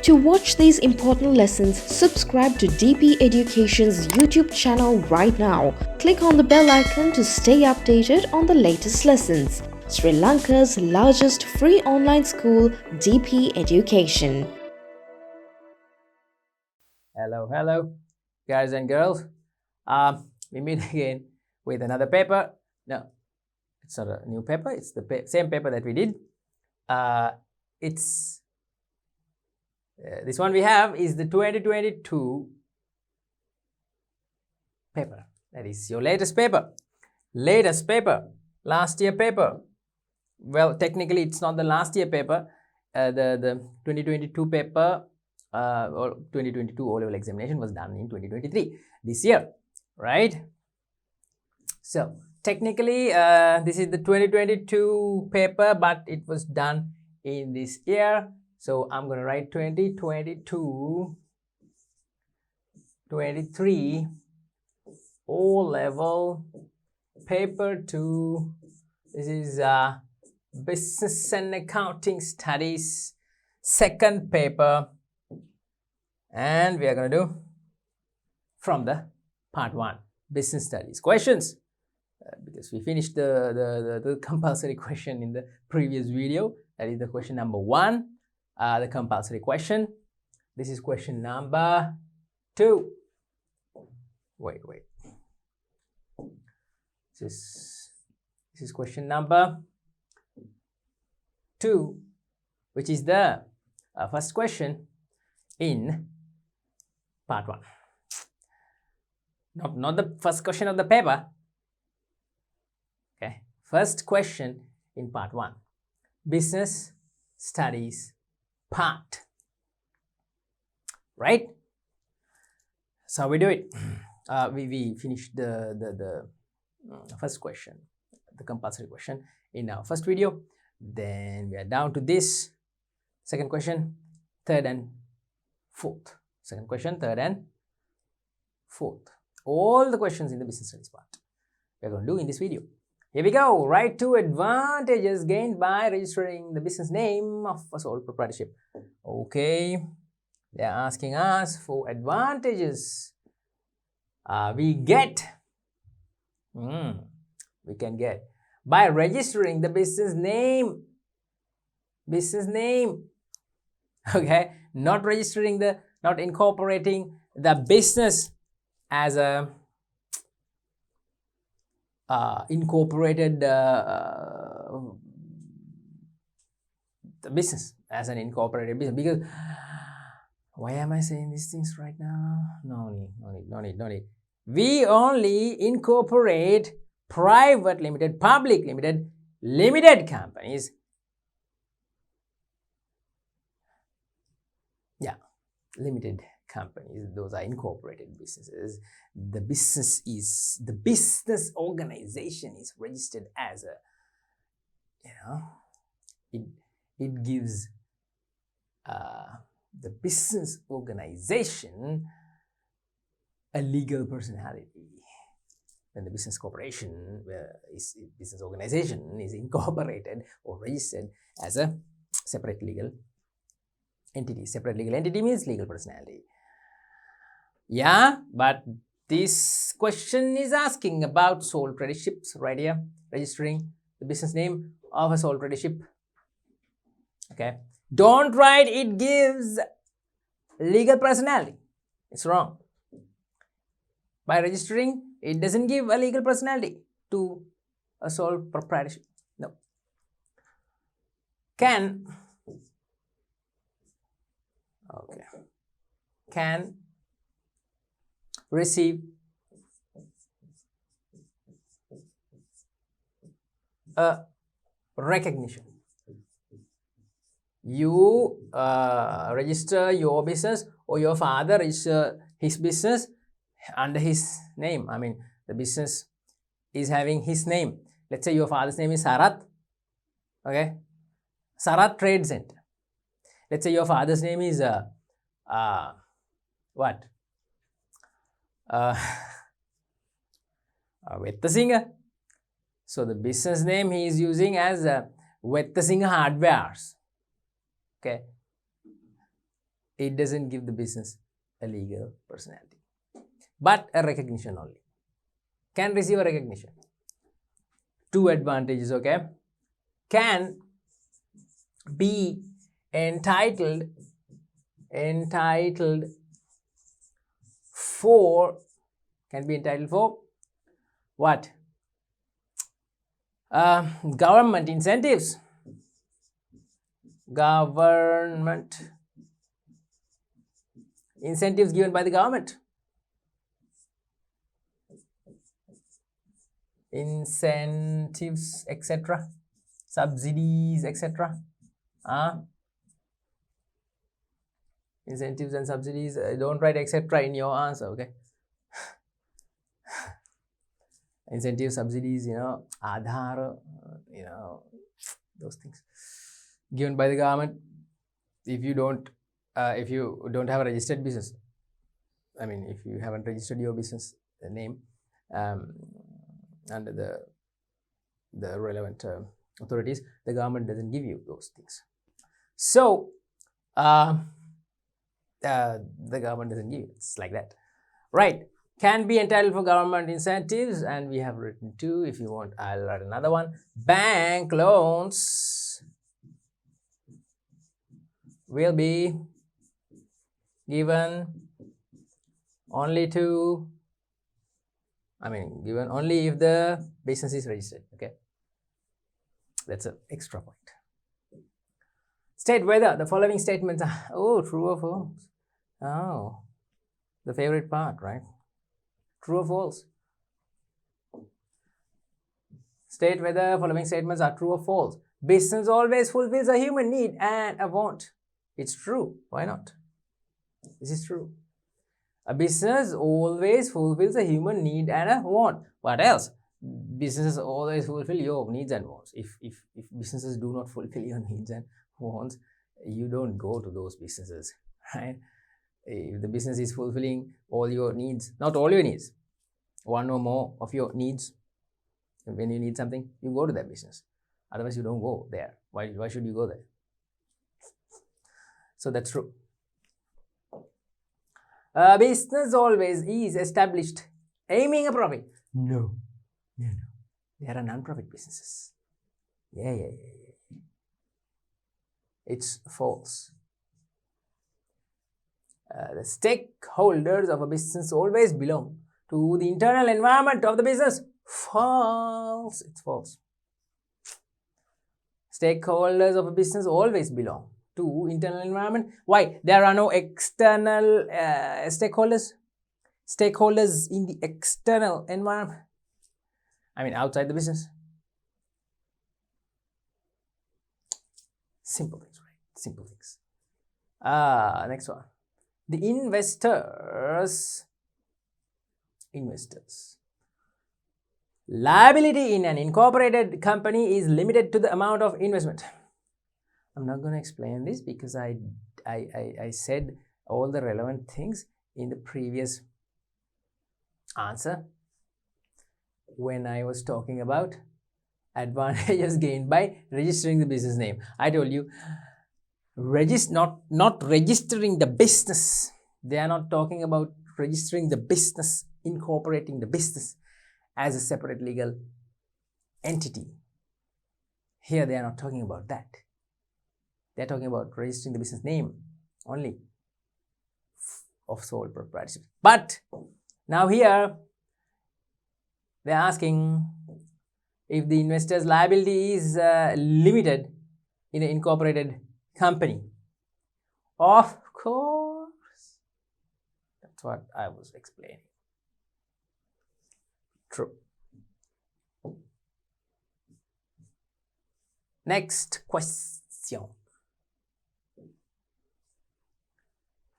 To watch these important lessons, subscribe to DP Education's YouTube channel right now. Click on the bell icon to stay updated on the latest lessons. Sri Lanka's largest free online school, DP Education. Hello, guys and girls. We meet again with another paper. No, it's not a new paper. It's the same paper that we did. It's this one we have is the 2022 paper. That is your latest paper. Last year paper. Well, technically it's not the last year paper. The 2022 paper or 2022 O-level examination was done in 2023 this year, right? So technically this is the 2022 paper, but it was done in this year. So I'm going to write 2022 23 O-level paper 2. This is business and accounting studies, second paper, and we are going to do from the part 1 business studies questions, because we finished the compulsory question in the previous video. That is the question number 1, the compulsory question. This is question number 2. Wait. This is question number 2, which is the first question in part 1. Not the first question of the paper. Okay, first question in part 1, business studies part. Right? So we do it. We finished the first question, the compulsory question, in our first video. Then we are down to this second question, third and fourth. Second question, third and fourth. All the questions in the business studies part we are going to do in this video. Here we go. Write 2 advantages gained by registering the business name of a sole proprietorship. Okay, they are asking us for advantages we can get by registering the business name. Okay, not incorporating the business as a incorporated the business as an incorporated business. Because why am I saying these things right now? No need. We only incorporate private limited, public limited, limited companies. Yeah, limited companies, those are incorporated businesses. The business organization is registered as a, it gives the business organization a legal personality. When the business corporation business organization is incorporated or registered as a separate legal entity. Separate legal entity means legal personality. Yeah, but this question is asking about sole proprietorships right here. Registering the business name of a sole proprietorship. Okay, don't write it gives legal personality. It's wrong. By registering, it doesn't give a legal personality to a sole proprietorship. No. Can receive a recognition. You register your business, or your father register his business under his name. I mean, the business is having his name. Let's say your father's name is Sarat. Okay, Sarat Trade Center. Let's say your father's name is what? Vettasinga. So the business name he is using as Vettasinga Hardwares. Okay. it doesn't give the business a legal personality, but a recognition only. Can receive a recognition. Two advantages, okay? Can be entitled for what? Government incentives. Government incentives given by the government. Incentives, etc. Subsidies, etc. Incentives and subsidies. Don't write etc. in your answer, okay? Incentives, subsidies, Aadhaar, those things given by the government. If you don't have a registered business, I mean, if you haven't registered your business name under the relevant authorities, the government doesn't give you those things. So the government doesn't give you. It's like that, right? Can be entitled for government incentives, and we have written two. If you want, I'll write another one. Bank loans will be given only if the business is registered, okay? That's an extra point. State whether the following statements are, true or false. Oh, the favorite part, right? True or false? State whether following statements are true or false. Business always fulfills a human need and a want. It's true. Why not? This is true. A business always fulfills a human need and a want. What else? Businesses always fulfill your needs and wants. If businesses do not fulfill your needs and wants, you don't go to those businesses, right? If the business is fulfilling all your needs, not all your needs, one or more of your needs, when you need something, you go to that business. Otherwise, you don't go there. Why should you go there? So that's true. A business always is established aiming a profit. No. There are non-profit businesses. Yeah. It's false. The stakeholders of a business always belong to the internal environment of the business. False. It's false. Stakeholders of a business always belong to internal environment. Why? There are no external stakeholders. Stakeholders in the external environment. I mean, outside the business. Simple things, right? Simple things. Next one. The investors. Liability in an incorporated company is limited to the amount of investment. I'm not going to explain this because I said all the relevant things in the previous answer when I was talking about advantages gained by registering the business name. I told you, not registering the business. They are not talking about registering the business, incorporating the business as a separate legal entity. Here they are not talking about that. They're talking about registering the business name only of sole proprietorship. But now here they're asking if the investor's liability is limited in an incorporated company. Of course. That's what I was explaining. True. Next question.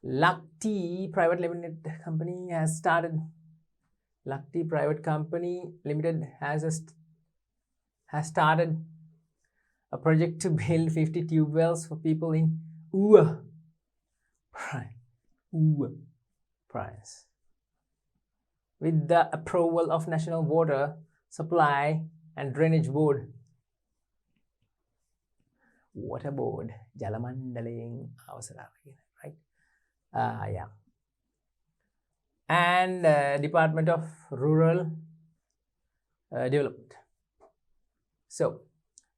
Lakti Private Limited Company has started. Lakti Private Company Limited has started a project to build 50 tube wells for people in Ua Province. With the approval of National Water Supply and Drainage Board. Water Board, Jalamandaling Avasara, right? Yeah. And Department of Rural Development. So,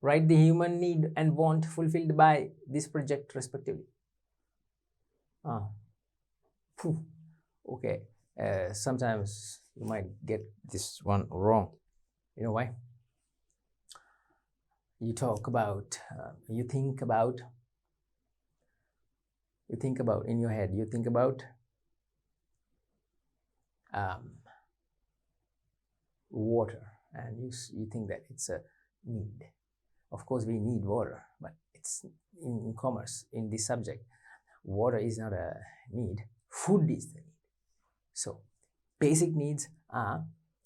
write the human need and want fulfilled by this project respectively. Okay, sometimes you might get this one wrong. You know why? You talk about, you think about in your head, you think about water, and you think that it's a need. Of course, we need water, but it's in commerce, in this subject, water is not a need, food is the need. So, basic needs are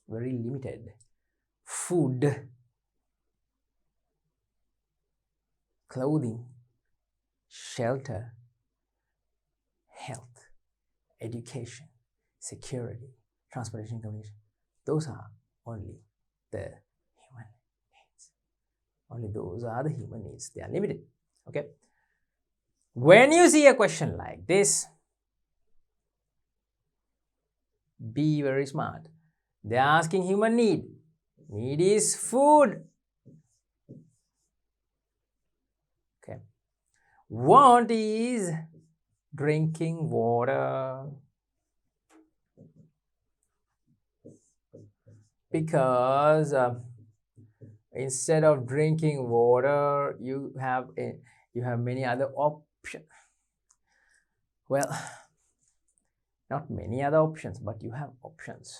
very limited. Food, clothing, shelter, health, education, security, transportation, communication. Those are only the human needs. Only those are the human needs. They are limited. Okay. When you see a question like this, be very smart. They're asking human need. Need is food. Okay. Want is drinking water. Because instead of drinking water, you have many other options. Well, not many other options, but you have options.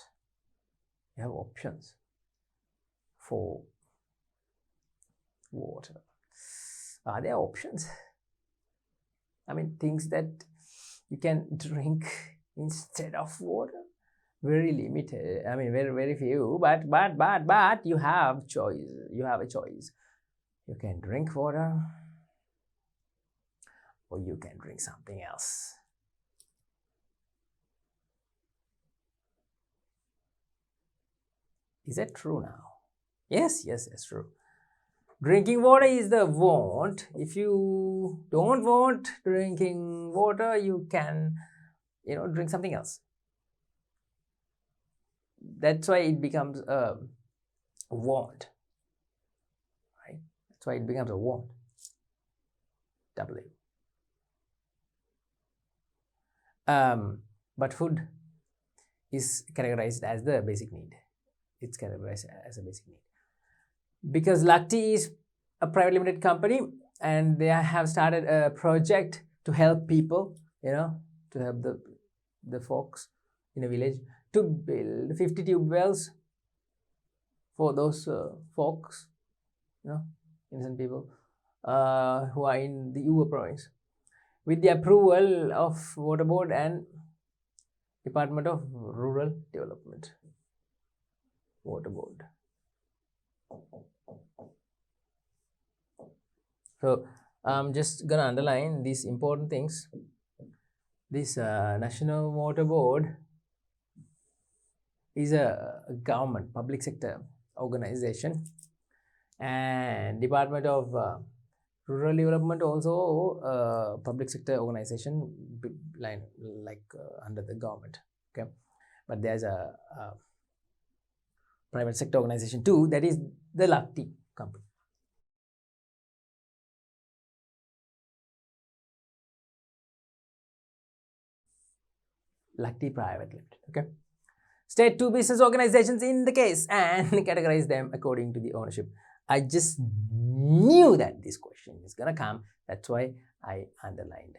You have options for water. Are there options? I mean, things that you can drink instead of water? Very limited. I mean, very few. But you have choice. You have a choice. You can drink water, or you can drink something else. Is that true now? Yes, it's true. Drinking water is the want. If you don't want drinking water, you can, drink something else. That's why it becomes a want. Right? That's why it becomes a want. W. But food is categorized as the basic need. It's categorized as a basic need. Because Lakti is a private limited company, and they have started a project to help people, to help the folks in a village to build 50 tube wells for those folks, innocent people who are in the Uva province, with the approval of Water Board and Department of Rural Development. Water Board. So I'm just gonna underline these important things. This National Water Board is a government, public sector organization, and Department of Rural Development also a public sector organization, like under the government. Okay, but there's a private sector organization too, that is the Lakti company. Lakti Private Limited. Okay. State two business organizations in the case and categorize them according to the ownership. I just knew that this question is gonna come. That's why I underlined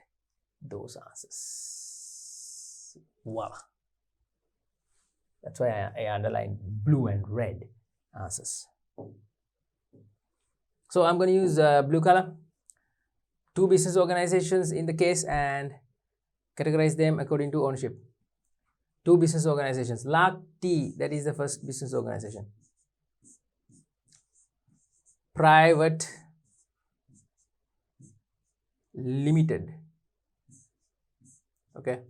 those answers. Voila. That's why I underlined blue and red answers. So I'm going to use blue color. Two business organizations in the case and categorize them according to ownership. Two business organizations. Lakti, that is the first business organization. Private Limited. Okay.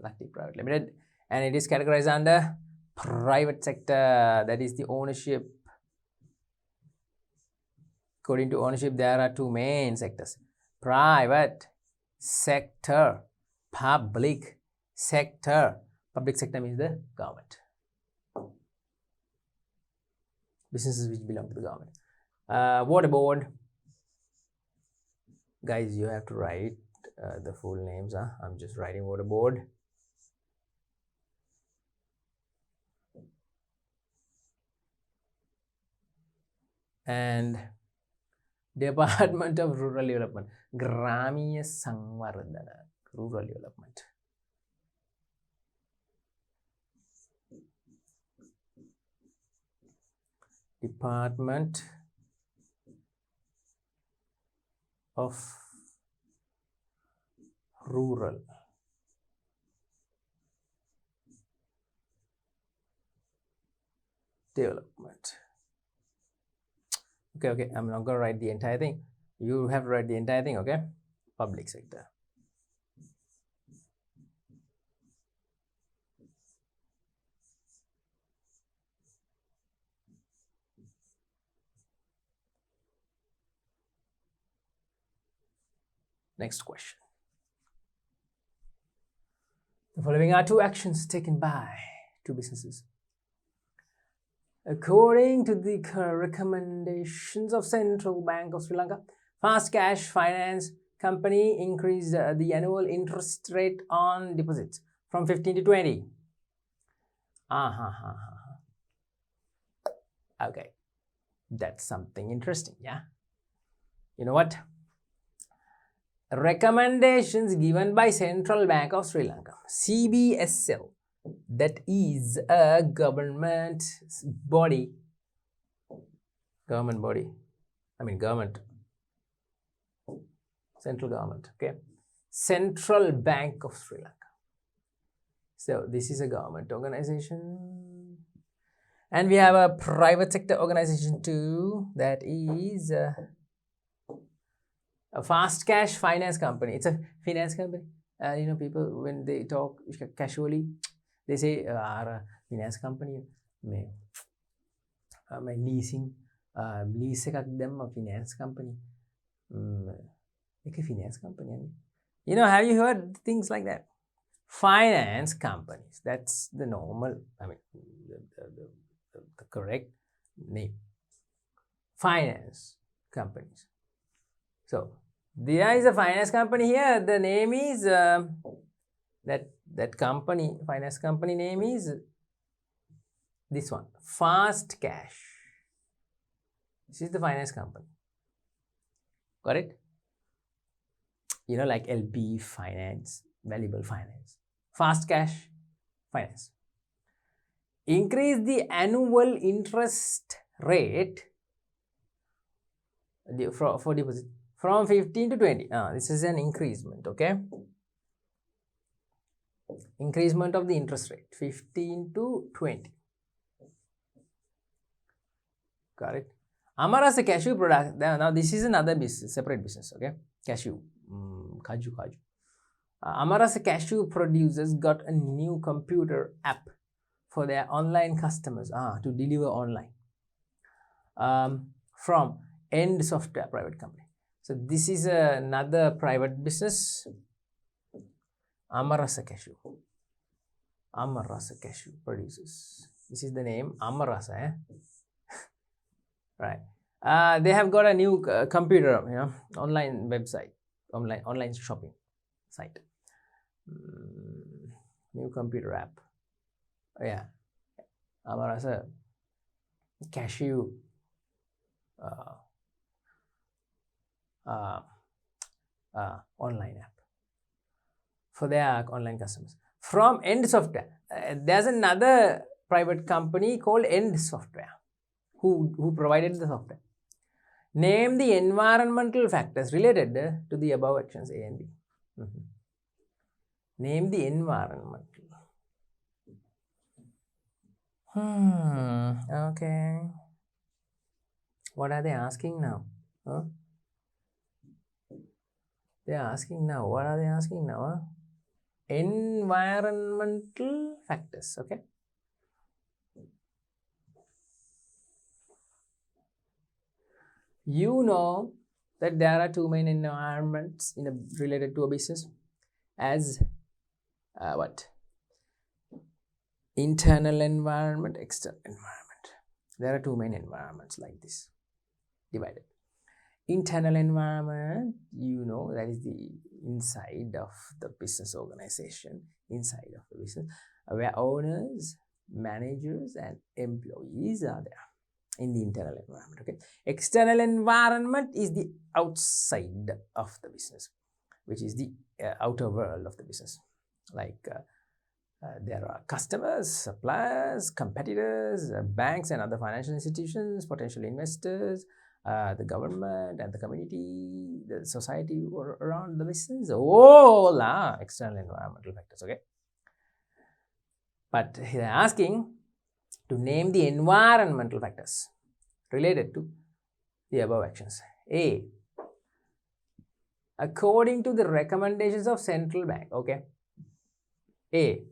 Lakti Private Limited, and it is categorized under private sector. That is the ownership According to ownership, there are two main sectors: private sector, public sector. Public sector means the government. Businesses which belong to the government. Water board. Guys, you have to write the full names. I'm just writing water board. And Department of Rural Development, Gramiya Sangvardhana, Rural Development. Department of Rural Development. Okay, I'm not gonna write the entire thing. You have to write the entire thing, okay? Public sector. Next question. The following are two actions taken by two businesses. According to the recommendations of Central Bank of Sri Lanka, Fast Cash Finance Company increased the annual interest rate on deposits from 15 to 20. Okay, that's something interesting, yeah? You know what? Recommendations given by Central Bank of Sri Lanka, CBSL, that is a government body, central government, okay? Central Bank of Sri Lanka. So this is a government organization. And we have a private sector organization too, that is a Fast Cash Finance Company. It's a finance company. You know, people, when they talk casually, they say, finance company, my leasing, lease එකක් දැම්ම finance company. It's a finance company. You know, have you heard things like that? Finance companies. That's the normal, the correct name. Finance companies. So there is a finance company here. The name is that company, finance company name is this one, Fast Cash. This is the finance company. Got it? You know, like LP Finance, Valuable Finance, Fast Cash Finance. Increase the annual interest rate for deposit from 15 to 20. This is an increasement, okay? Increasement of the interest rate, 15 to 20. Got it? Amarasa cashew product. Now this is another business, separate business, okay? Cashew, kaju. Amarasa cashew producers got a new computer app for their online customers to deliver online from End Software Private Company. So this is another private business. Amarasa cashew. Amarasa cashew producers. This is the name, Amarasa. Right. They have got a new computer, you know, online website, online shopping site. New computer app. Yeah. Amarasa cashew online app for their online customers from End Software. There's another private company called End Software who provided the software. Name the environmental factors related to the above actions A and B. Name the environmental. Okay. What are they asking now? They are asking now. What are they asking now? Environmental factors. Okay. You know that there are two main environments related to a business as what? Internal environment, external environment. There are two main environments like this, divided. Internal environment, you know, that is the inside of the business organization, inside of the business, where owners, managers, and employees are there in the internal environment. Okay, external environment is the outside of the business, which is the outer world of the business, like there are customers, suppliers, competitors, banks and other financial institutions, potential investors, the government and the community, the society around the business, all are external environmental factors. Okay, but they're asking to name the environmental factors related to the above actions. A, according to the recommendations of central bank. Okay, A,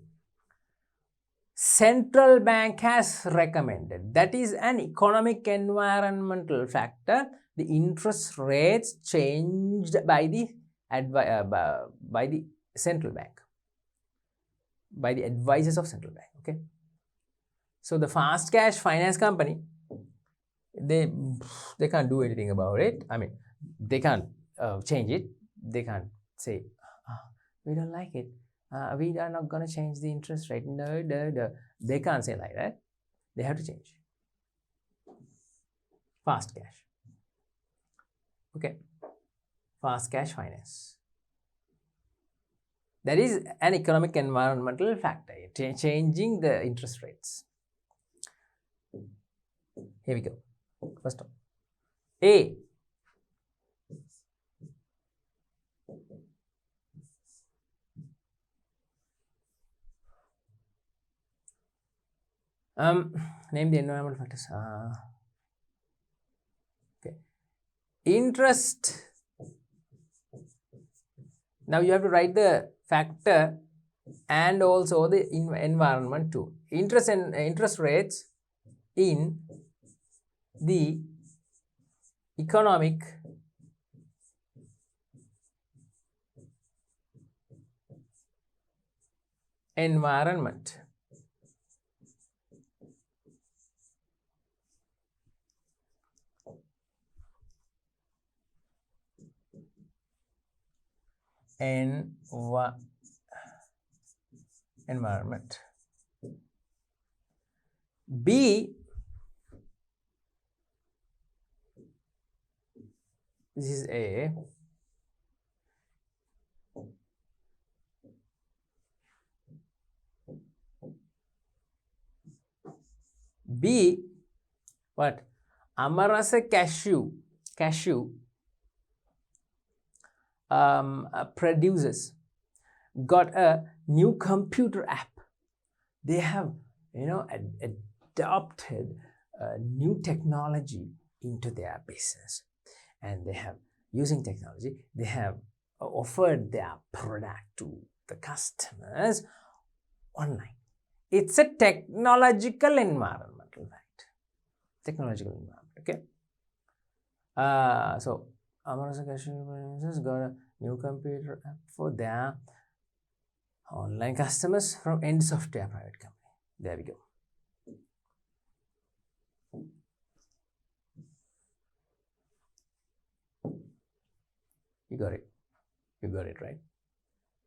central bank has recommended, that is an economic environmental factor, the interest rates changed by the central bank, by the advisors of central bank. Okay, so the fast cash finance company, they can't do anything about it. I mean, they can't change it. They can't say, we don't like it, we are not going to change the interest rate. No, they can't say like that. They have to change. Fast cash. Okay, fast cash finance, that is an economic environmental factor, changing the interest rates. Here we go. First one, A, name the environmental factors. Okay, interest. Now you have to write the factor and also the environment too. Interest and interest rates in the economic environment. Environment. B, this is A. B, what? Amarasa cashew producers got a new computer app. They have, adopted new technology into their business, and they have, using technology, they have offered their product to the customers online. It's a technological environmental fact. Technological environment. Okay. So Amarasa Cashew producers got a new computer app for their online customers from End Software Private Company. There we go. You got it. You got it, right?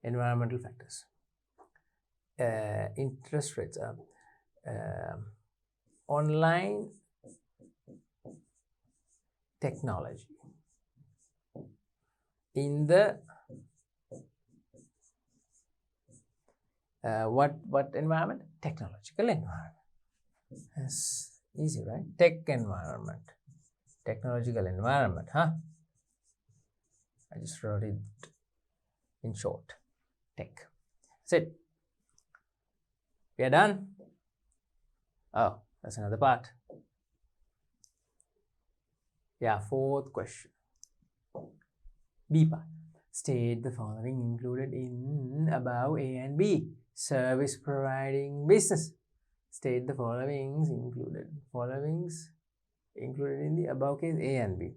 Environmental factors. Interest rates. Online technology. In the what environment? Technological environment. That's easy, right? Tech environment. Technological environment, huh? I just wrote it in short. Tech. That's it. We are done. Oh, that's another part. Yeah, fourth question. B part. State the following included in above A and B. Service providing business. State the followings included. Followings included in the above case A and B.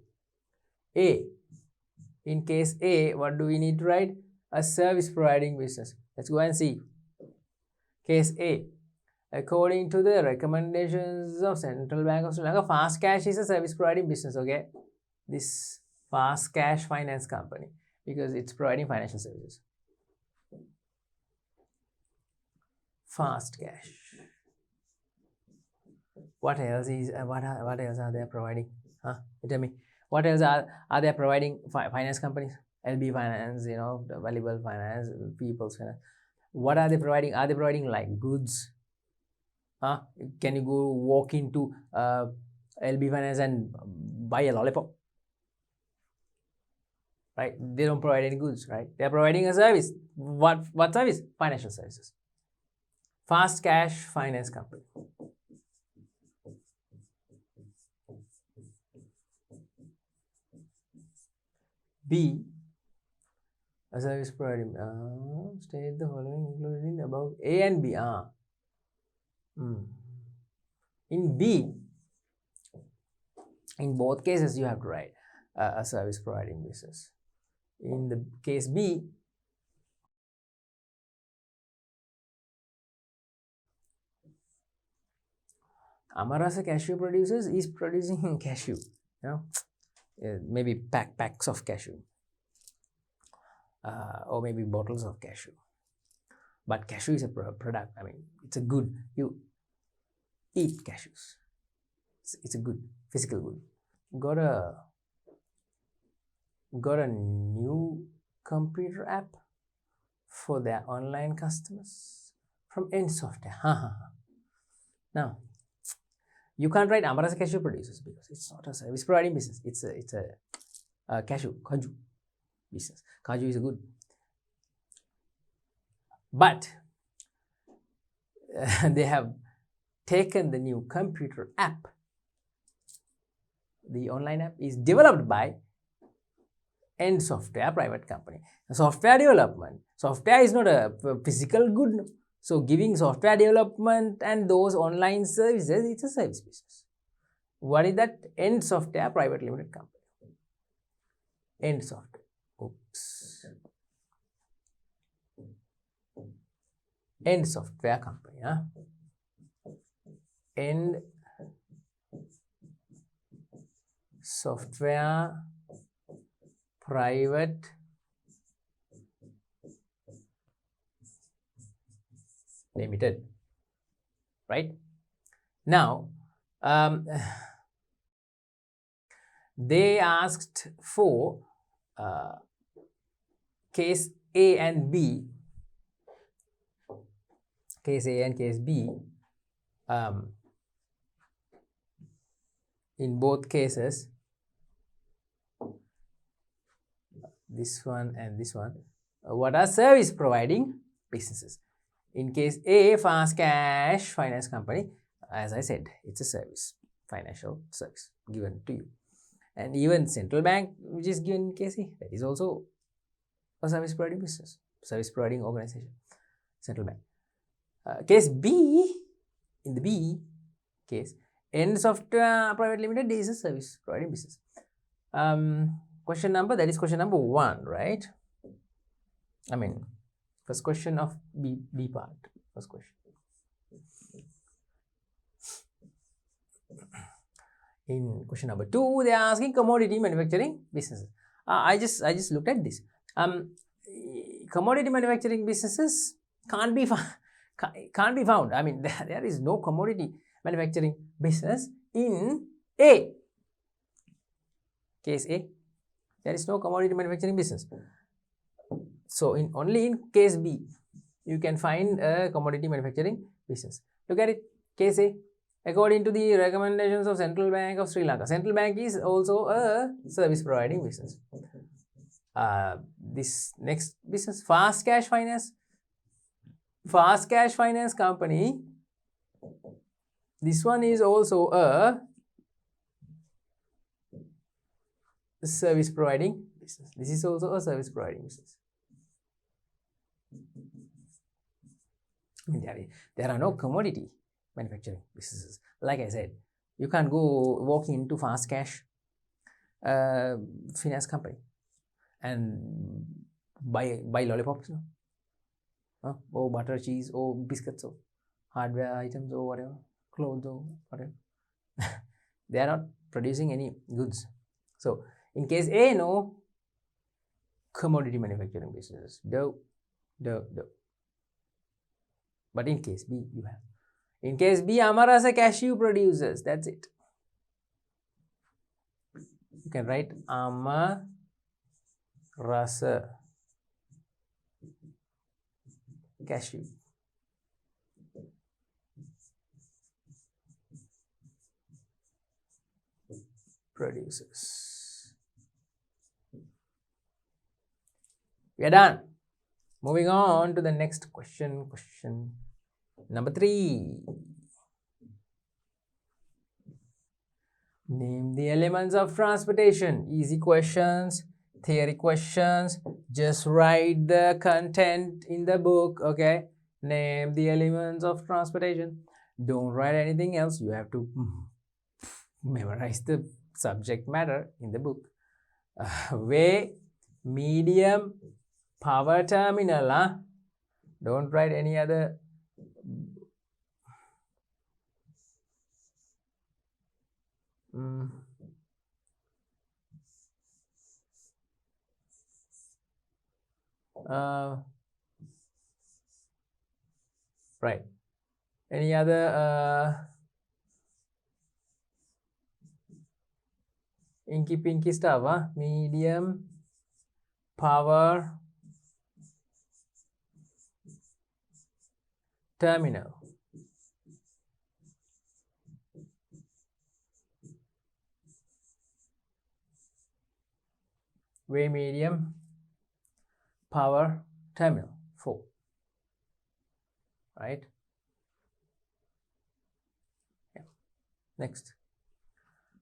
A. In case A, what do we need to write? A service providing business. Let's go and see. Case A. According to the recommendations of Central Bank of Sri Lanka, Fast Cash is a service providing business, okay? This Fast Cash Finance Company, because it's providing financial services. Fast Cash. What else is what else are they providing? Huh? You tell me. What else are they providing? Finance companies, LB Finance, you know, the Valuable Finance, People's Finance. What are they providing? Are they providing like goods? Huh? Can you go walk into LB Finance and buy a lollipop? Right? They don't provide any goods, right? They're providing a service. What service? Financial services. Fast Cash Finance Company. B. A service providing. State the following including the above. A and B. In B, in both cases, you have to write a service providing business. In the case B, Amarasa Cashew Producers is producing cashew, you know, maybe packs of cashew, or maybe bottles of cashew. But cashew is a product. I mean, it's a good. You eat cashews. It's a good physical good. Got a new computer app for their online customers from End Software. Now, you can't write Amarasa Cashew Producers because it's not a service providing business. It's a kaju business. Kaju is good. But they have taken the new computer app. The online app is developed by End Software private company. Software development. Software is not a physical good. So giving software development and those online services, it's a service business. What is that? End Software private limited company. End Software. Oops. End Software company. End Software private limited, right? Now they asked for case A and B, case A and case B. In both cases, this one and this one, what are service providing businesses? In case A, Fast Cash Finance Company, as I said, it's a service, financial service given to you. And even Central Bank, which is given in case A, that is also a service providing business, service providing organization, Central Bank. Case B, in the B case, End Software Private Limited is a service providing business. Question number, that is question number 1, right? I mean, first question of B part, first question. In question number 2, they are asking commodity manufacturing businesses. I just looked at this. Commodity manufacturing businesses can't be found. I mean, there is no commodity manufacturing business in A. Case A, there is no commodity manufacturing business. So only in case B, you can find a commodity manufacturing business. Look at it. Case A, according to the recommendations of Central Bank of Sri Lanka. Central Bank is also a service providing business. This next business, Fast Cash Finance. Fast Cash Finance Company. This one is also a service providing business. This is also a service providing business. There are no commodity manufacturing businesses. Like I said, you can't go walk into Fast Cash finance company and buy lollipops, no? Or butter, cheese, or biscuits, or hardware items, or whatever, clothes, or whatever. They are not producing any goods. So in case A, no, commodity manufacturing business, do. But in case B, you have. In case B, Amarasa cashew producers. That's it. You can write Amarasa cashew producers. We are done. Moving on to the next question. Question number 3. Name the elements of transportation. Easy questions, theory questions. Just write the content in the book, okay? Name the elements of transportation. Don't write anything else. You have to memorize the subject matter in the book. Way, medium, power terminal. Don't write any other. Right. Any other inky pinky stuff? Medium, power, terminal. Way, medium, power, terminal. 4. Right? Yeah. Next.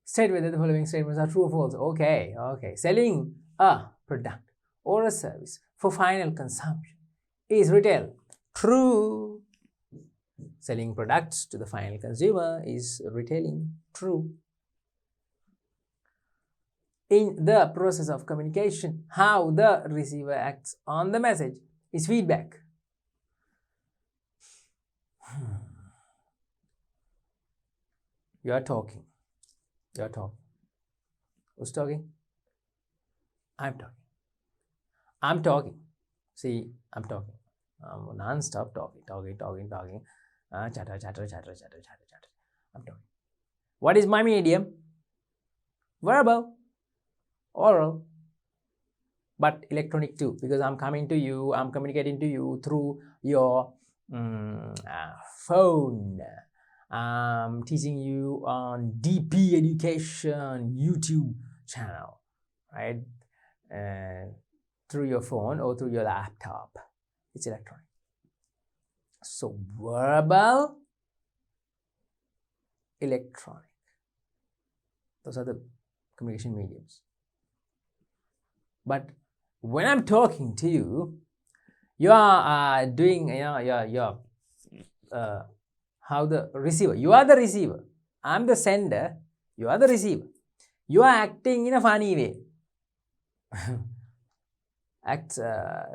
State whether the following statements are true or false. Okay. Selling a product or a service for final consumption is retail. True. Selling products to the final consumer is retailing. True. In the process of communication, how the receiver acts on the message is feedback. You are talking. Who's talking? I'm talking. See, I'm talking. I'm non-stop talking. Chatter. I'm talking. What is my medium? Verbal, oral, but electronic too, because I'm coming to you, I'm communicating to you through your phone. I'm teaching you on DP Education YouTube channel, right? Through your phone or through your laptop. It's electronic. So verbal, electronic. Those are the communication mediums. But when I'm talking to you, you are doing, how the receiver. You are the receiver. I'm the sender. You are the receiver. You are acting in a funny way.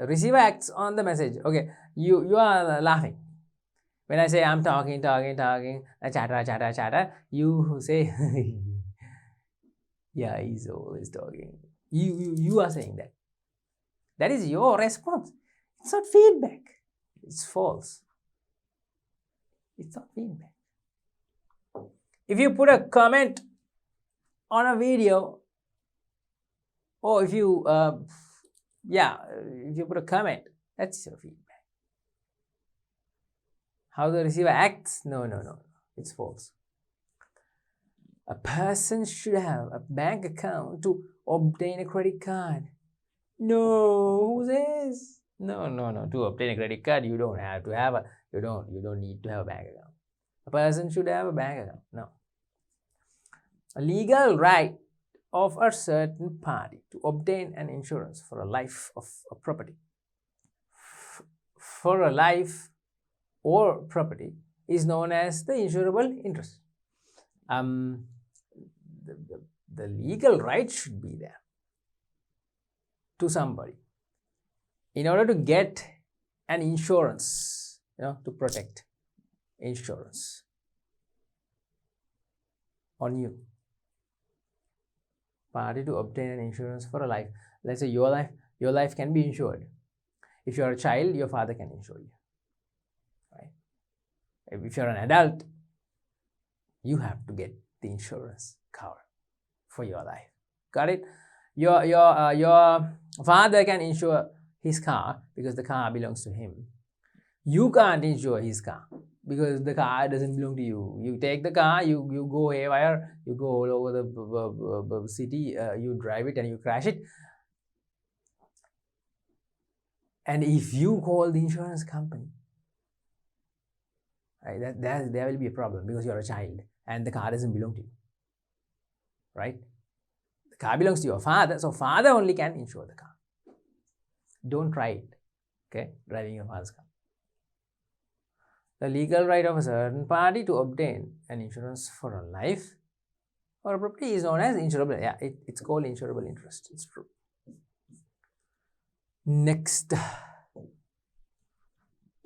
Receiver acts on the message. Okay, you are laughing. When I say I'm talking, chatter, you say, yeah, he's always talking. You are saying that. That is your response. It's not feedback. It's false. It's not feedback. If you put a comment on a video, or if you put a comment, that's your feedback. How the receiver acts? No. It's false. A person should have a bank account to obtain a credit card. No, who says? No. To obtain a credit card, you don't have to have you don't need to have a bank account. A person should have a bank account. No. A legal right of a certain party to obtain an insurance for a life of a property. For a life or property is known as the insurable interest. the legal right should be there to somebody in order to get an insurance, to protect insurance on you. Party to obtain an insurance for a life. Let's say your life can be insured. If you're a child, your father can insure you. Right? If you're an adult, you have to get the insurance cover for your life. Got it? Your father can insure his car because the car belongs to him. You can't insure his car because the car doesn't belong to you. You take the car, you go haywire, you go all over the city, you drive it and you crash it. And if you call the insurance company, right, there will be a problem because you're a child and the car doesn't belong to you. Right? The car belongs to your father, so father only can insure the car. Don't try it, okay, driving your father's car. The legal right of a certain party to obtain an insurance for a life or a property is known as insurable. Yeah, it's called insurable interest. It's true. Next.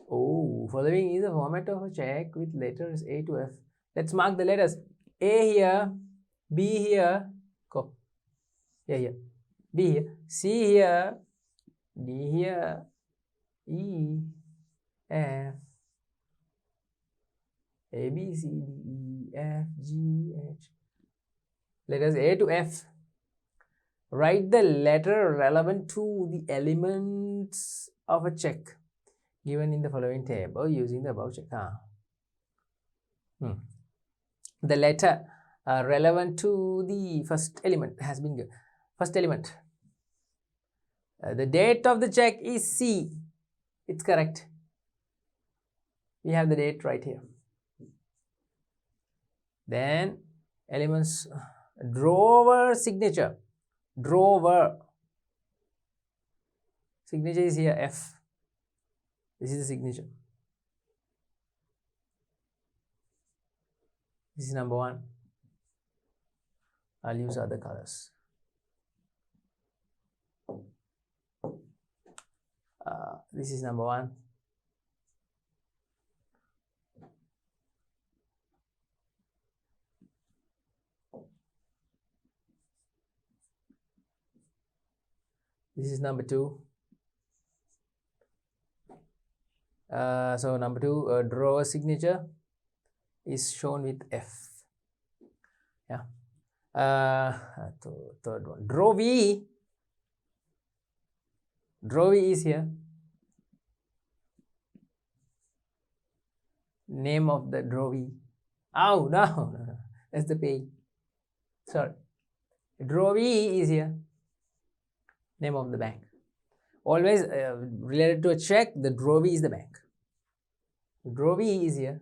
Following is a format of a check with letters A to F. Let's mark the letters. A here, B here, go. Here, B here, C here, D here, E, F, A, B, C, D, E, F, G, H. Letters A to F. Write the letter relevant to the elements of a check given in the following table using the above check. The letter relevant to the first element has been given. First element. The date of the check is C. It's correct. We have the date right here. Then elements, drawer signature. Drawer signature is here, F. This is the signature. This is number 1. I'll use other colors. This is number 1. This is number 2. So number 2, drawer signature is shown with F. Yeah. Third one, drawee. Drawee is here. Name of the drawee. Oh, no. That's the pay. Sorry. Drawee is here. Name of the bank. Always related to a check, the drawee is the bank. Drawee is here.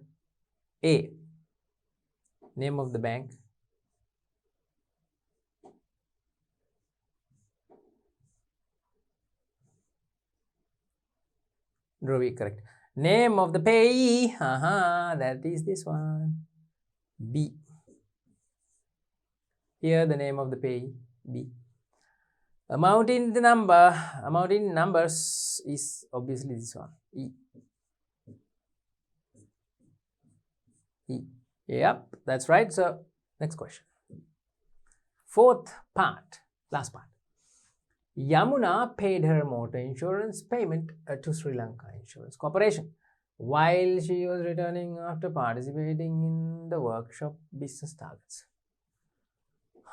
A. Name of the bank. Drawee, correct. Name of the payee. That is this one. B. Here the name of the payee. B. Amount in numbers is obviously this one. E. E. Yep, that's right. So next question. Fourth part, last part. Yamuna paid her motor insurance payment to Sri Lanka Insurance Corporation while she was returning after participating in the workshop business targets.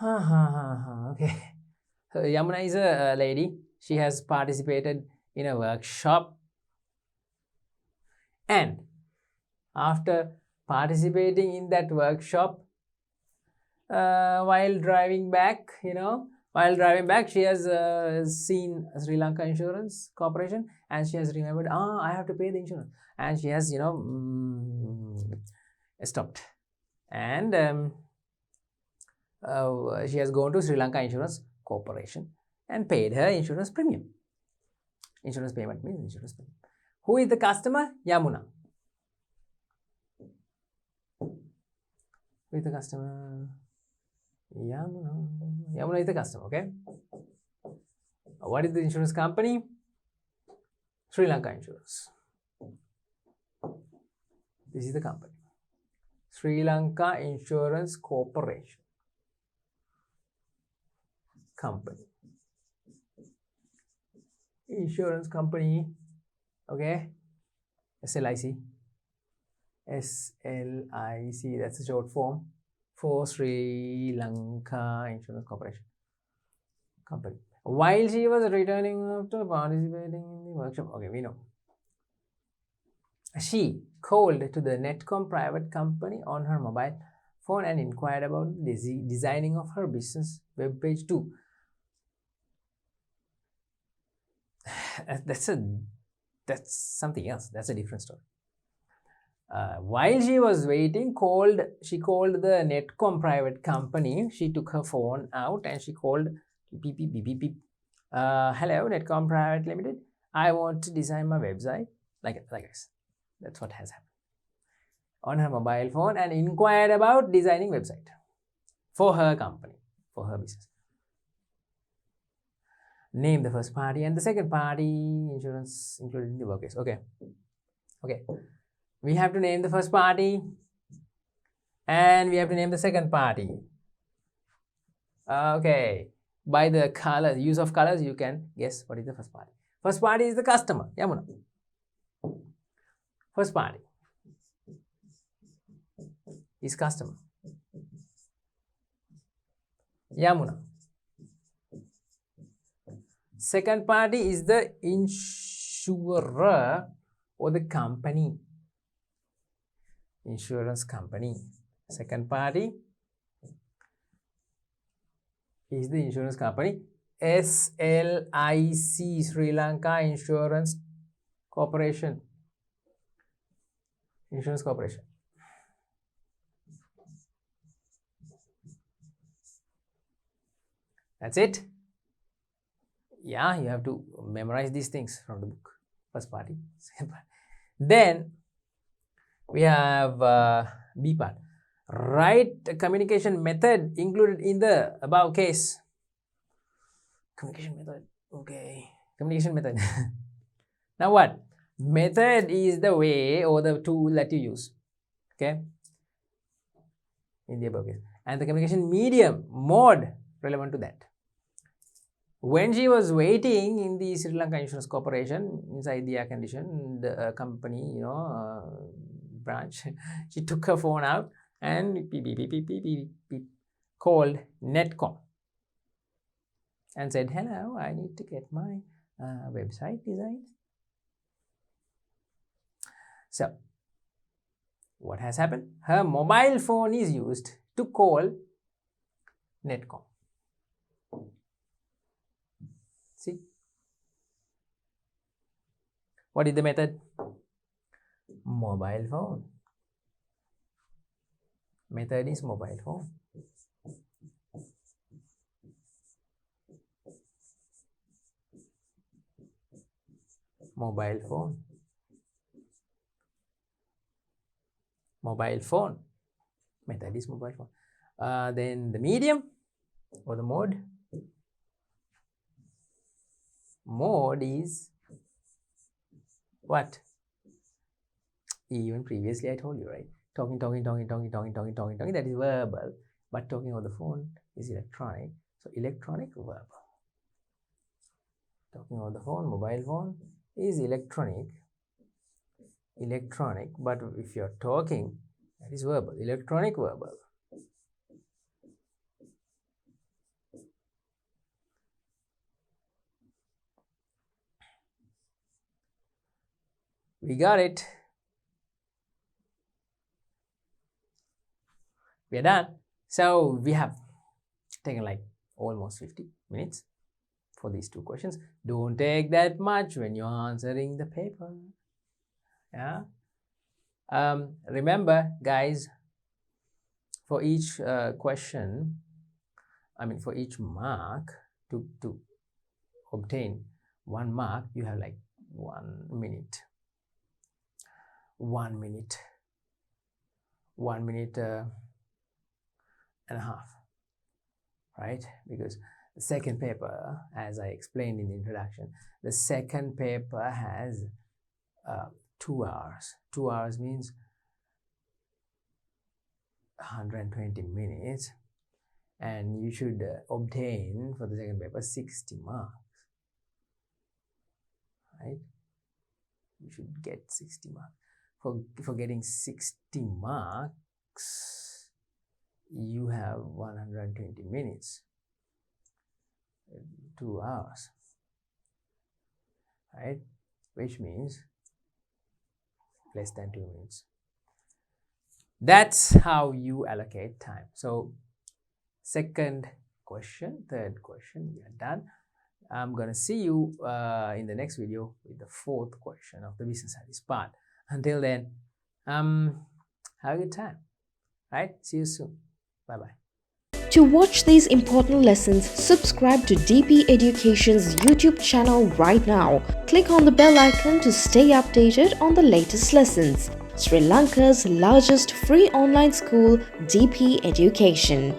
Okay. So Yamuna is a lady. She has participated in a workshop, and after participating in that workshop, while driving back, she has seen Sri Lanka Insurance Corporation, and she has remembered, I have to pay the insurance, and she has, stopped, and she has gone to Sri Lanka Insurance Corporation and paid her insurance premium. Insurance payment means insurance payment. Who is the customer? Yamuna. Who is the customer? Yamuna. Yamuna is the customer, okay? What is the insurance company? Sri Lanka Insurance. This is the company. Sri Lanka Insurance Corporation. Company. Insurance company. Okay. SLIC. SLIC. That's the short form for Sri Lanka Insurance Corporation. Company. While she was returning after participating in the workshop. Okay, we know. She called to the Netcom private company on her mobile phone and inquired about the designing of her business web page too. That's something else. That's a different story. While she was waiting, she called the Netcom private company. She took her phone out and she called beep beep beep beep beep. Hello, Netcom Private Limited. I want to design my website. Like this. That's what has happened. On her mobile phone and inquired about designing website for her company, for her business. Name the first party and the second party. Insurance included in the work case. Okay. We have to name the first party and we have to name the second party. Okay. By the color, use of colors, you can guess what is the first party. First party is the customer. Yamuna. First party is customer. Yamuna. Second party is the insurer or the company. Insurance company. Second party is the insurance company. SLIC, Sri Lanka Insurance Corporation. Insurance Corporation. That's it. Yeah, you have to memorize these things from the book. First party, second party. Then we have B part. Write communication method included in the above case. Communication method. Okay. Communication method. Now what? Method is the way or the tool that you use. Okay. In the above case. And the communication medium, mode, relevant to that. When she was waiting in the Sri Lanka Insurance Corporation inside the air condition, the company, branch, she took her phone out and beep, beep, beep, beep, beep, beep, beep, called Netcom and said, hello, I need to get my website designed. So, what has happened? Her mobile phone is used to call Netcom. See? What is the method? Mobile phone. Method is mobile phone. Mobile phone. Mobile phone. Method is mobile phone. Then the medium or the mode. Mode is what? Even previously I told you, right? Talking, that is verbal. But talking on the phone is electronic. So electronic, verbal. Talking on the phone, mobile phone is electronic. Electronic, but if you're talking, that is verbal. Electronic, verbal. We got it. We are done. So we have taken like almost 50 minutes for these two questions. Don't take that much when you're answering the paper. Yeah. Remember, guys, for each question, for each mark, to obtain 1 mark, you have like 1 minute. 1 minute. 1 minute and a half. right? Because the second paper, as I explained in the introduction, the second paper has 2 hours. 2 hours means 120 minutes, and you should obtain for the second paper 60 marks, right? You should get 60 marks. For getting 60 marks, you have 120 minutes, 2 hours, right? Which means less than 2 minutes. That's how you allocate time. So second question, third question, we are done. I'm going to see you in the next video with the fourth question of the business studies part. Until then, have a good time, right? See you soon. Bye-bye. To watch these important lessons, subscribe to DP Education's YouTube channel right now. Click on the bell icon to stay updated on the latest lessons. Sri Lanka's largest free online school, DP Education.